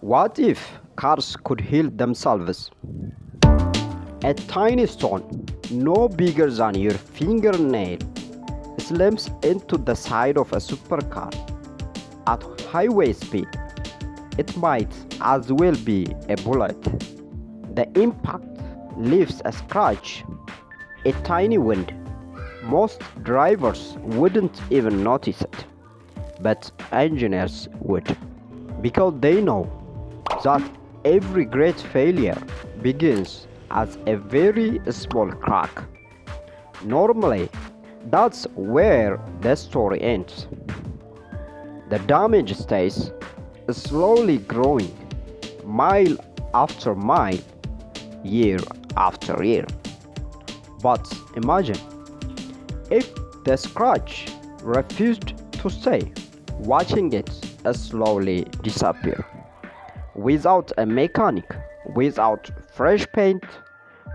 What if cars could heal themselves? A tiny stone, no bigger than your fingernail, slams into the side of a supercar at highway speed. It might as well be a bullet. The impact leaves a scratch, a tiny wound. Most drivers wouldn't even notice it, but engineers would, because they know that every great failure begins as a very small crack. Normally, that's where the story ends. The damage stays slowly growing, mile after mile, year after year. But imagine if the scratch refused to stay, watching it slowly disappear. Without a mechanic, without fresh paint,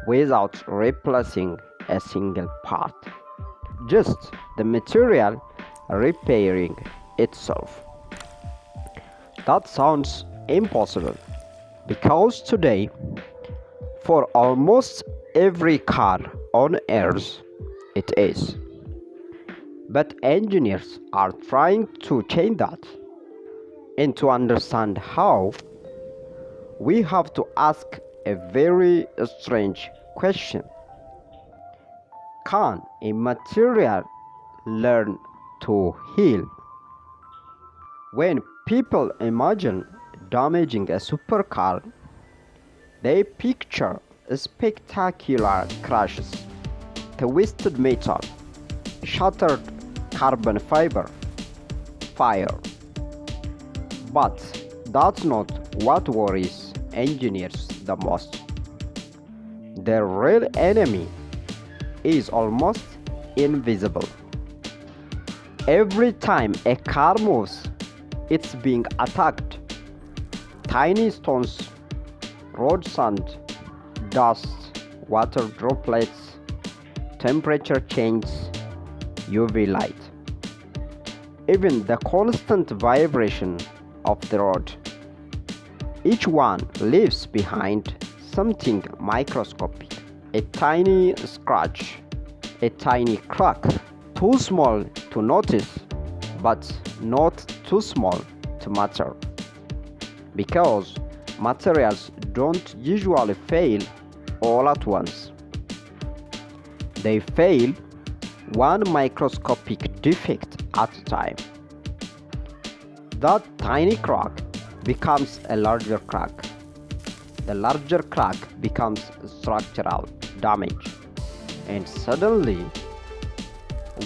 without replacing a single part. Just the material repairing itself. That sounds impossible because today, for almost every car on earth, it is. But engineers are trying to change that. And to understand how, we have to ask a very strange question. Can a material learn to heal? When people imagine damaging a supercar, they picture spectacular crashes, twisted metal, shattered carbon fiber, fire. But that's not what worries engineers the most. The real enemy is almost invisible. Every time a car moves, it's being attacked. Tiny stones, road sand, dust, water droplets, temperature changes, UV light. Even the constant vibration of the road. Each one leaves behind something microscopic, a tiny scratch, a tiny crack, too small to notice, but not too small to matter. Because materials don't usually fail all at once. They fail one microscopic defect at a time. That tiny crack becomes a larger crack. The larger crack becomes structural damage. And suddenly,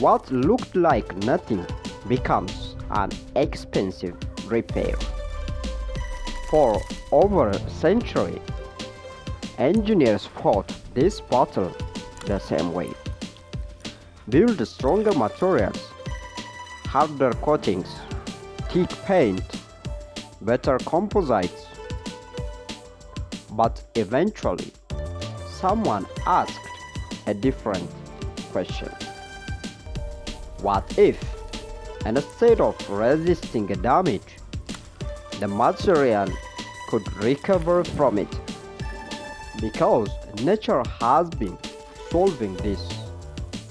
what looked like nothing becomes an expensive repair. For over a century, engineers fought this battle the same way. Build stronger materials, harder coatings, thick paint, better composites. But eventually, someone asked a different question. What if, instead of resisting damage, the material could recover from it? Because nature has been solving this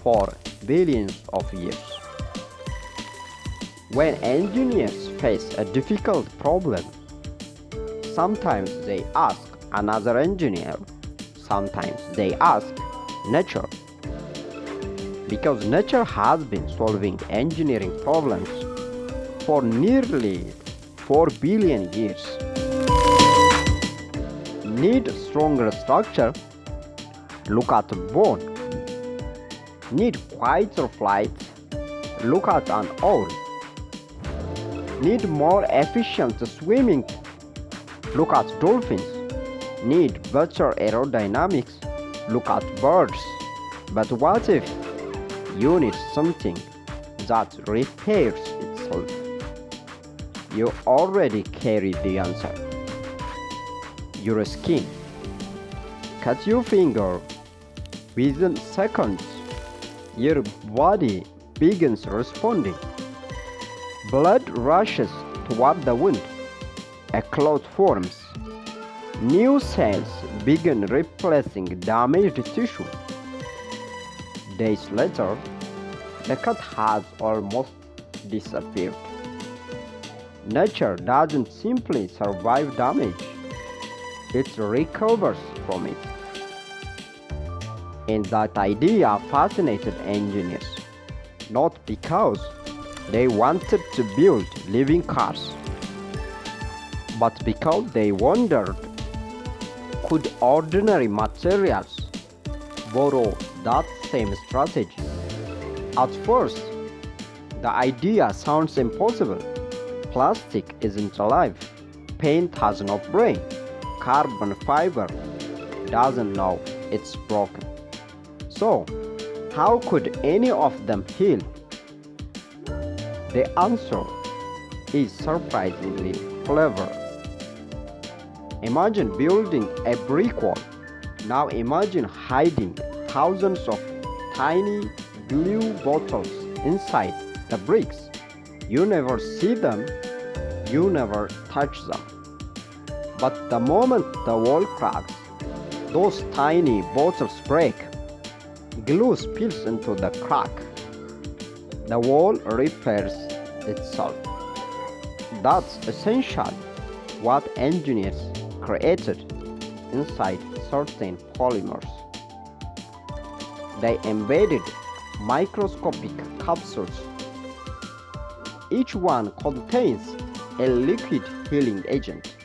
for billions of years. When engineers face a difficult problem, sometimes they ask another engineer, sometimes they ask nature. Because nature has been solving engineering problems for nearly 4 billion years. Need stronger structure? Look at bone. Need quieter flight? Look at an owl. Need more efficient swimming? Look at dolphins. Need better aerodynamics? Look at birds. But what if you need something that repairs itself? You already carry the answer. Your skin. Cut your finger. Within seconds, your body begins responding. Blood rushes toward the wound. a clot forms. New cells begin replacing damaged tissue. Days later, the cut has almost disappeared. Nature doesn't simply survive damage, it recovers from it. And that idea fascinated engineers, not because they wanted to build living cars, but because they wondered, could ordinary materials borrow that same strategy? At first, the idea sounds impossible. Plastic isn't alive. Paint has no brain. Carbon fiber doesn't know it's broken. So, how could any of them heal? The answer is surprisingly clever. Imagine building a brick wall. Now imagine hiding thousands of tiny glue bottles inside the bricks. You never see them, you never touch them. But the moment the wall cracks, those tiny bottles break. Glue spills into the crack. The wall repairs itself. That's essentially what engineers created inside certain polymers. They embedded microscopic capsules. Each one contains a liquid healing agent.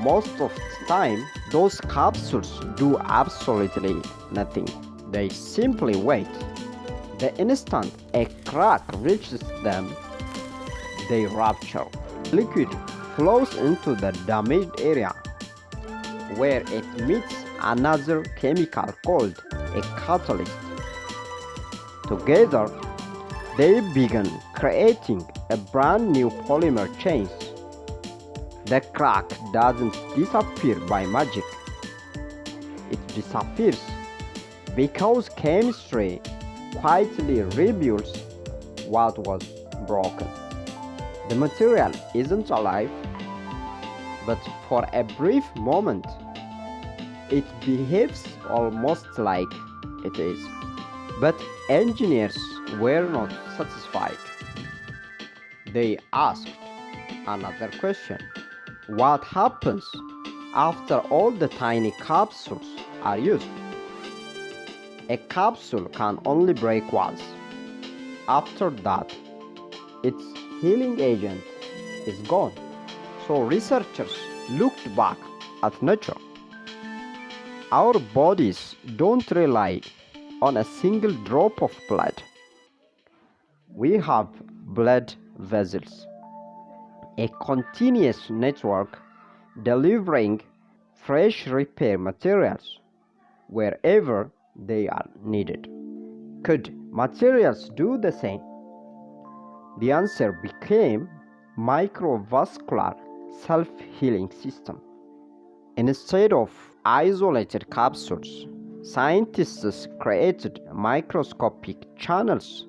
Most of the time, those capsules do absolutely nothing. They simply wait. The instant a crack reaches them, they rupture. Liquid flows into the damaged area, where it meets another chemical called a catalyst. Together, they begin creating a brand new polymer chain. The crack doesn't disappear by magic. It disappears because chemistry quietly rebuilds what was broken. The material isn't alive, but for a brief moment, it behaves almost like it is. But engineers were not satisfied. They asked another question. What happens after all the tiny capsules are used? A capsule can only break once. After that, its healing agent is gone. So researchers looked back at nature. Our bodies don't rely on a single drop of blood. We have blood vessels, a continuous network delivering fresh repair materials wherever they are needed. Could materials do the same? The answer became microvascular self-healing system. Instead of isolated capsules, scientists created microscopic channels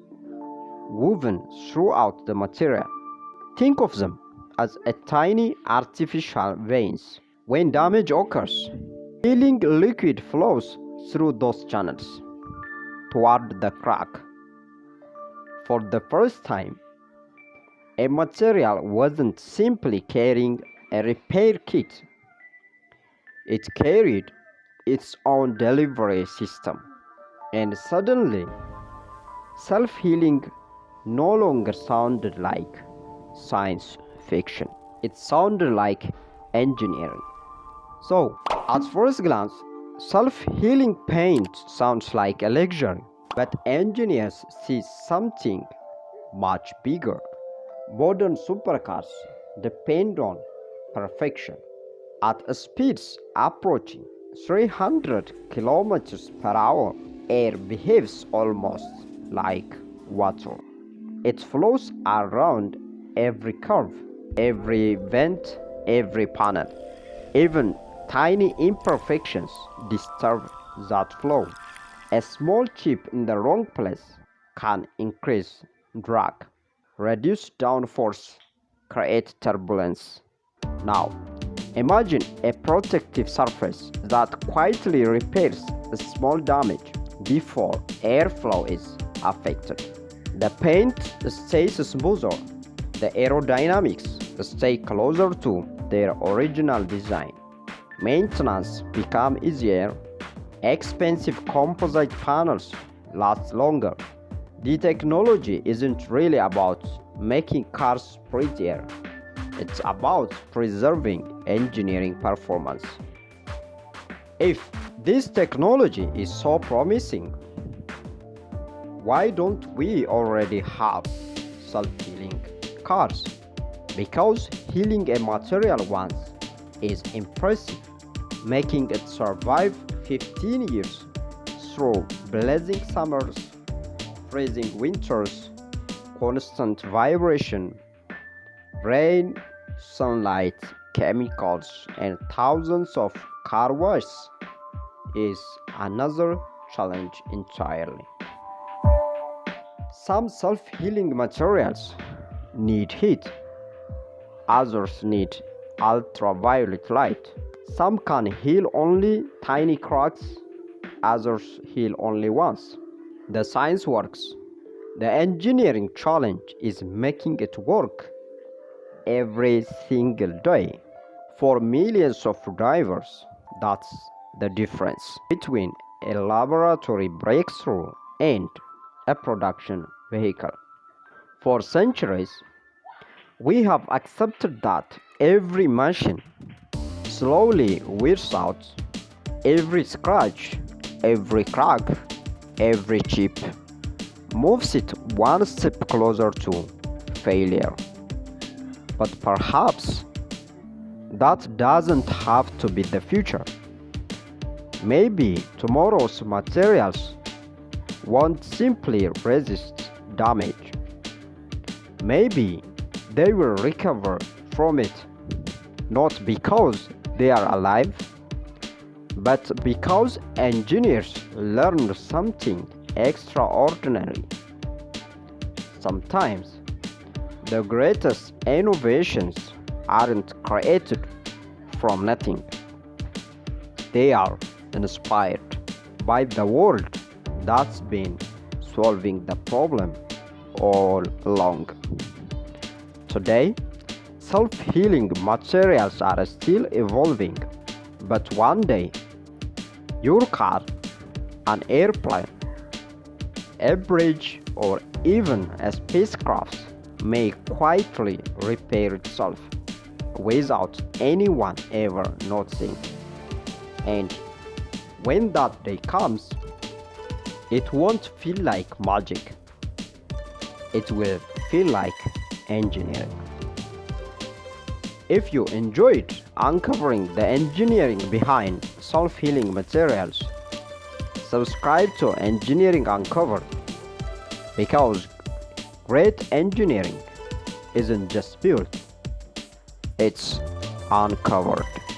woven throughout the material. Think of them as a tiny artificial veins. When damage occurs, healing liquid flows through those channels toward the crack. For the first time, a material wasn't simply carrying a repair kit. It carried its own delivery system. And suddenly, self-healing no longer sounded like science fiction. It sounded like engineering. So, at first glance, self-healing paint sounds like a luxury, but engineers see something much bigger. Modern supercars depend on perfection. At speeds approaching 300 kilometers per hour, air behaves almost like water. It flows around every curve, every vent, every panel. Even tiny imperfections disturb that flow. A small chip in the wrong place can increase drag, reduce downforce, create turbulence. Now, imagine a protective surface that quietly repairs a small damage before airflow is affected. The paint stays smoother, the aerodynamics stay closer to their original design. Maintenance becomes easier, expensive composite panels last longer. The technology isn't really about making cars prettier, it's about preserving engineering performance. If this technology is so promising, why don't we already have self-healing cars? Because healing a material once is impressive, making it survive 15 years through blazing summers, freezing winters, constant vibration, rain, sunlight, chemicals, and thousands of car washes is another challenge entirely. Some self-healing materials need heat, others need ultraviolet light. Some can heal only tiny cracks, others heal only once. The science works. The engineering challenge is making it work every single day. For millions of drivers, that's the difference between a laboratory breakthrough and a production vehicle. For centuries, we have accepted that every machine slowly wears out, every scratch, every crack, every chip moves it one step closer to failure. But perhaps that doesn't have to be the future. Maybe tomorrow's materials won't simply resist damage. Maybe they will recover from it, not because they are alive, but because engineers learned something extraordinary. Sometimes the greatest innovations aren't created from nothing. They are inspired by the world that's been solving the problem all along. Today, self-healing materials are still evolving, but one day, your car, an airplane, a bridge, or even a spacecraft may quietly repair itself without anyone ever noticing. And when that day comes, it won't feel like magic. It will feel like engineering. If you enjoyed uncovering the engineering behind self-healing materials, subscribe to Engineering Uncovered, because great engineering isn't just built, it's uncovered.